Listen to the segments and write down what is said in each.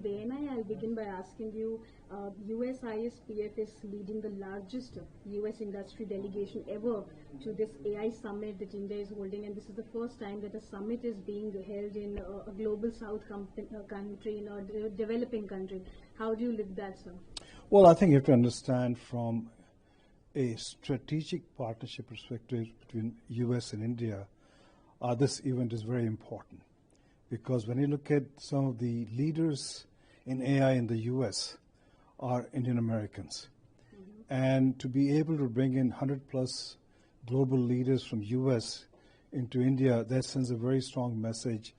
BNI, I'll begin by asking you, USISPF is leading the largest US industry delegation ever to this AI summit that India is holding, and this is the first time that a summit is being held in a global south country, in a developing country. How do you look at that, sir? Well, I think you have to understand from a strategic partnership perspective between US and India, this event is very important. Because when you look at some of the leaders in AI in the US are Indian Americans. And to be able to bring in 100 plus global leaders from US into India, that sends a very strong message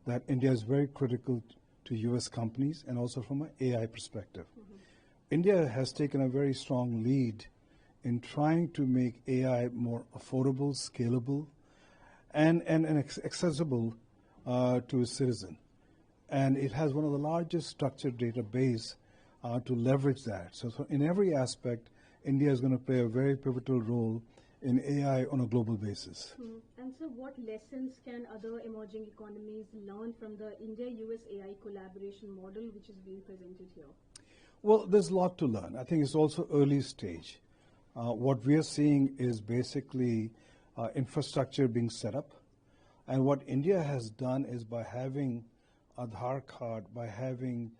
that India is very critical to US companies and also from an AI perspective. India has taken a very strong lead in trying to make AI more affordable, scalable, and accessible to a citizen. And it has one of the largest structured database to leverage that. So in every aspect, India is going to play a very pivotal role in AI on a global basis. And so what lessons can other emerging economies learn from the India-US AI collaboration model which is being presented here? Well, there's a lot to learn. I think it's also early stage. What we are seeing is basically infrastructure being set up. And what India has done is by having Aadhaar card, by having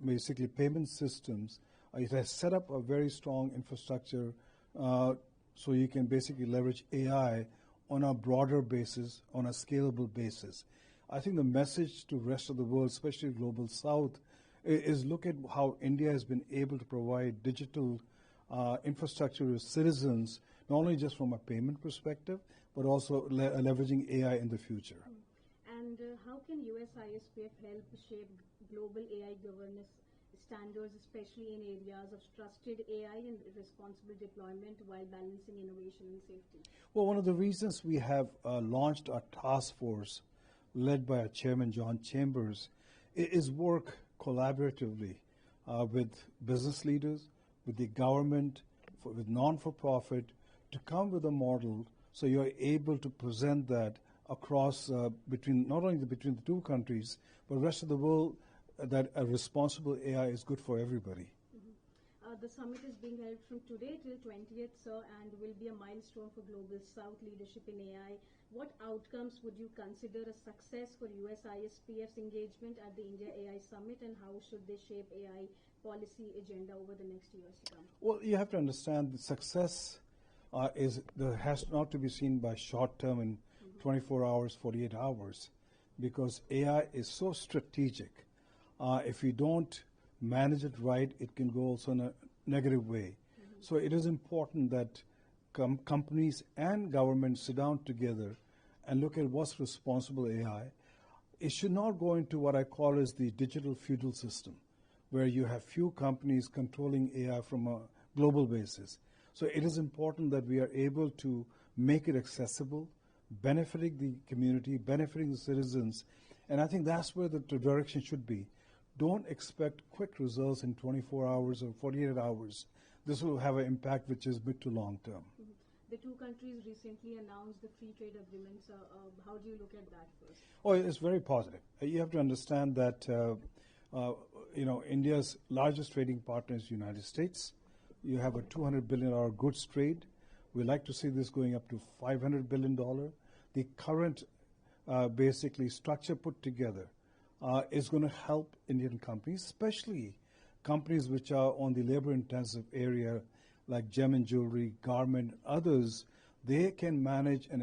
basically payment systems, it has set up a very strong infrastructure so you can basically leverage AI on a broader basis, on a scalable basis. I think the message to the rest of the world, especially Global South, is look at how India has been able to provide digital infrastructure to citizens, not only just from a payment perspective, but also leveraging AI in the future. And how can USISPF help shape global AI governance standards, especially in areas of trusted AI and responsible deployment while balancing innovation and safety? Well, one of the reasons we have launched a task force led by our chairman, John Chambers, is work collaboratively with business leaders, with the government, with non-for-profit, to come with a model so you're able to present that across between not only between the two countries, but the rest of the world, that a responsible AI is good for everybody. The summit is being held from today till 20th, sir, and will be a milestone for Global South leadership in AI. What outcomes would you consider a success for USISPF's engagement at the India AI Summit, and how should they shape AI policy agenda over the next years to come? Well, you have to understand the success has not to be seen by short term in 24 hours, 48 hours, because AI is so strategic. If you don't manage it right, it can go also in a negative way. So it is important that companies and governments sit down together and look at what's responsible AI. It should not go into what I call as the digital feudal system, where you have few companies controlling AI from a global basis. So it is important that we are able to make it accessible, benefiting the community, benefiting the citizens. And I think that's where the direction should be. Don't expect quick results in 24 hours or 48 hours. This will have an impact which is mid to long term. The two countries recently announced the free trade agreements. How do you look at that first? Oh, it's very positive. You have to understand that India's largest trading partner is the United States. You have a $200 billion goods trade. We like to see this going up to $500 billion. The current basically structure put together is going to help Indian companies, especially companies which are on the labor-intensive area like gem and jewelry, garment, others. They can manage and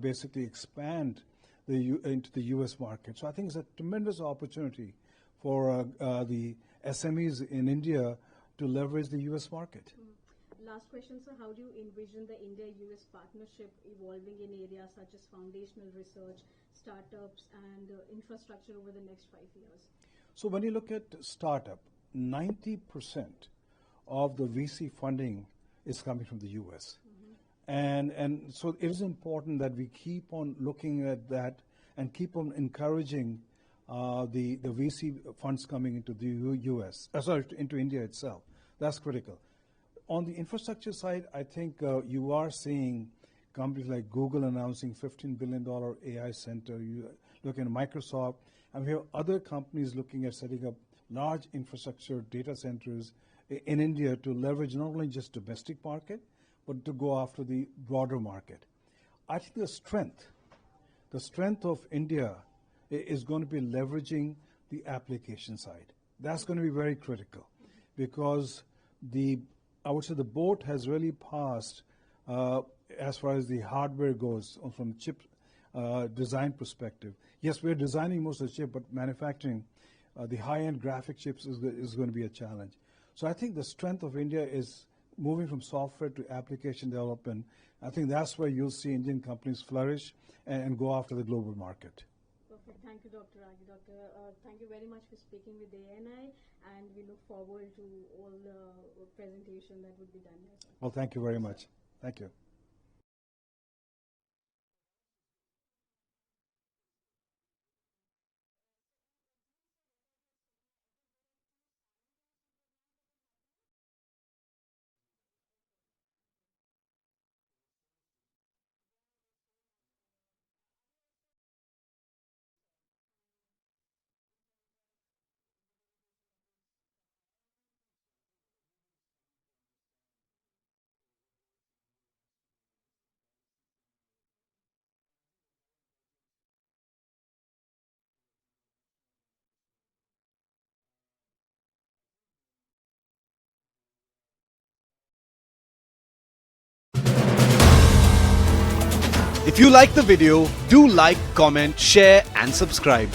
basically expand into the U.S. market. So I think it's a tremendous opportunity for the SMEs in India to leverage the U.S. market. Last question, sir. How do you envision the India-US partnership evolving in areas such as foundational research, startups, and infrastructure over the next 5 years? So when you look at startup, 90% of the VC funding is coming from the U.S. And so it is important that we keep on looking at that and keep on encouraging the VC funds coming into the U.S., into India itself. That's critical. On the infrastructure side, I think you are seeing companies like Google announcing $15 billion AI center. You look at Microsoft. And we have other companies looking at setting up large infrastructure data centers in India to leverage not only just domestic market, but to go after the broader market. I think the strength of India is going to be leveraging the application side. That's going to be very critical because I would say the boat has really passed as far as the hardware goes from chip design perspective. Yes, we're designing most of the chip, but manufacturing the high-end graphic chips is going to be a challenge. So I think the strength of India is moving from software to application development. I think that's where you'll see Indian companies flourish and go after the global market. Perfect. Thank you, Dr. Aghi. Thank you very much for speaking with ANI, and we look forward to all the presentation that would be done here. Well, thank you very much. Thank you. If you like the video, do like, comment, share and subscribe.